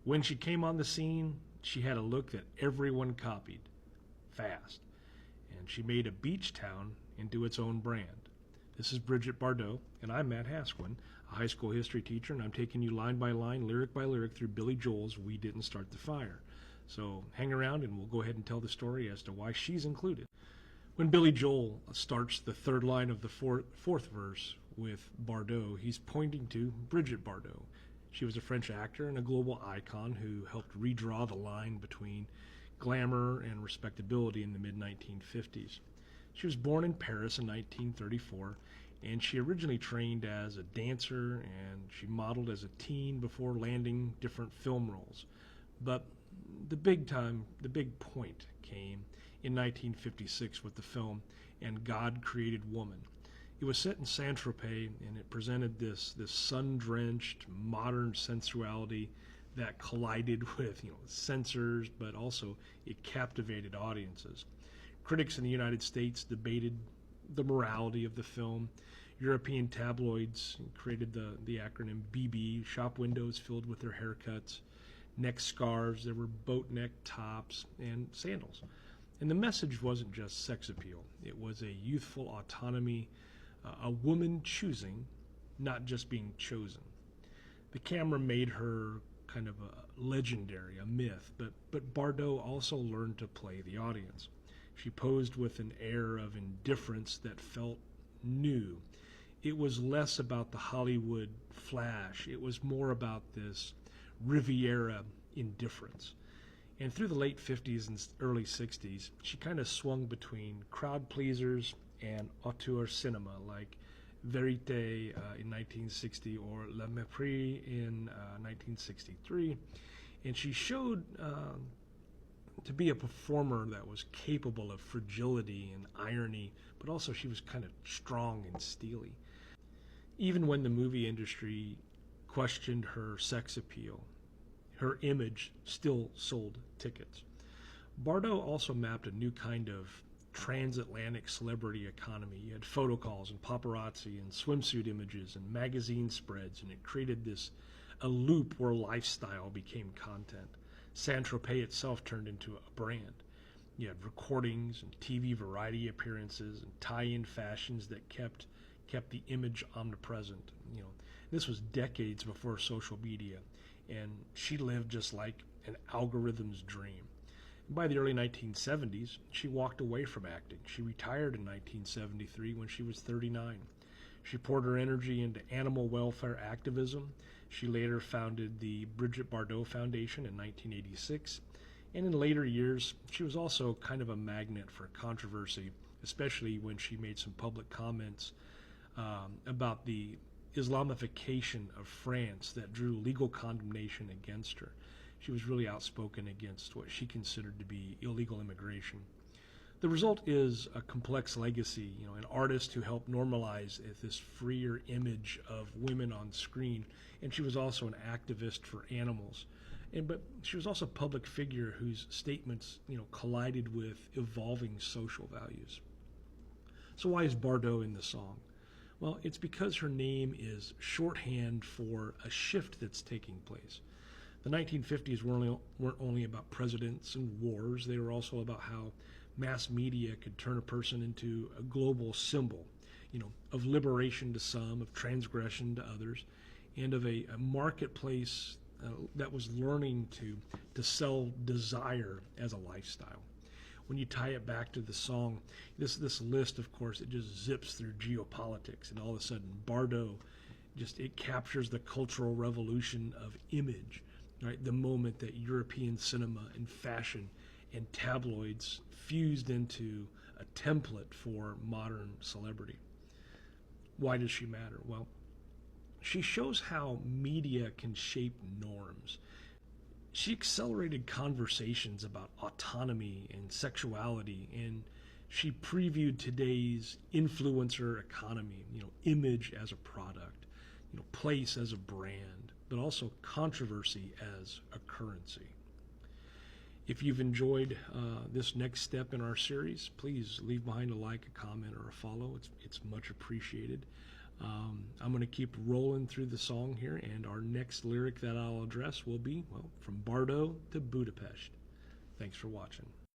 When she came on the scene, she had a look that everyone copied fast, and she made a beach town into its own brand. This is Bridget Bardot, and I'm Matt Hasquin, a high school history teacher, and I'm taking you line by line, lyric by lyric, through Billy Joel's We Didn't Start the Fire. So hang around and we'll go ahead and tell the story as to why she's included. When Billy Joel starts the third line of the fourth verse with Bardot, he's pointing to Bridget Bardot. She was a French actor and a global icon who helped redraw the line between glamour and respectability in the mid-1950s. She was born in Paris in 1934, and she originally trained as a dancer, and she modeled as a teen before landing different film roles. But the big point came in 1956 with the film And God Created Woman. It was set in Saint-Tropez, and it presented this sun-drenched modern sensuality that collided with censors, but also it captivated audiences. Critics in the United States debated the morality of the film. European tabloids created the acronym BB, shop windows filled with their haircuts, neck scarves, there were boat neck tops, and sandals. And the message wasn't just sex appeal. It was a youthful autonomy, a woman choosing, not just being chosen. The camera made her kind of a legendary, a myth, but Bardot also learned to play the audience. She posed with an air of indifference that felt new. It was less about the Hollywood flash. It was more about this Riviera indifference. And through the late 50s and early 60s, she kind of swung between crowd pleasers and auteur cinema like Vérité in 1960 or Le Mépris in 1963. And she showed to be a performer that was capable of fragility and irony, but also she was kind of strong and steely. Even when the movie industry questioned her sex appeal, her image still sold tickets. Bardot also mapped a new kind of transatlantic celebrity economy. You had photocalls and paparazzi and swimsuit images and magazine spreads, and it created a loop where lifestyle became content. Saint-Tropez itself turned into a brand. You had recordings and TV variety appearances and tie-in fashions that kept the image omnipresent. This was decades before social media, and she lived just like an algorithm's dream. By the early 1970s, she walked away from acting. She retired in 1973 when she was 39. She poured her energy into animal welfare activism. She later founded the Bridget Bardot Foundation in 1986. And in later years, she was also kind of a magnet for controversy, especially when she made some public comments about the Islamification of France that drew legal condemnation against her. She was really outspoken against what she considered to be illegal immigration. The result is a complex legacy, an artist who helped normalize this freer image of women on screen, and she was also an activist for animals. But she was also a public figure whose statements, collided with evolving social values. So why is Bardot in the song? Well, it's because her name is shorthand for a shift that's taking place. The 1950s weren't only about presidents and wars, they were also about how mass media could turn a person into a global symbol, of liberation to some, of transgression to others, and of a marketplace that was learning to sell desire as a lifestyle. When you tie it back to the song, this list, of course, it just zips through geopolitics, and all of a sudden Bardot it captures the cultural revolution of image, right? The moment that European cinema and fashion and tabloids fused into a template for modern celebrity. Why does she matter? Well, she shows how media can shape norms. She accelerated conversations about autonomy and sexuality, and she previewed today's influencer economy, image as a product, place as a brand, but also controversy as a currency. If you've enjoyed this next step in our series, please leave behind a like, a comment, or a follow. It's much appreciated. I'm going to keep rolling through the song here, and our next lyric that I'll address will be, well, from Bardot to Budapest. Thanks for watching.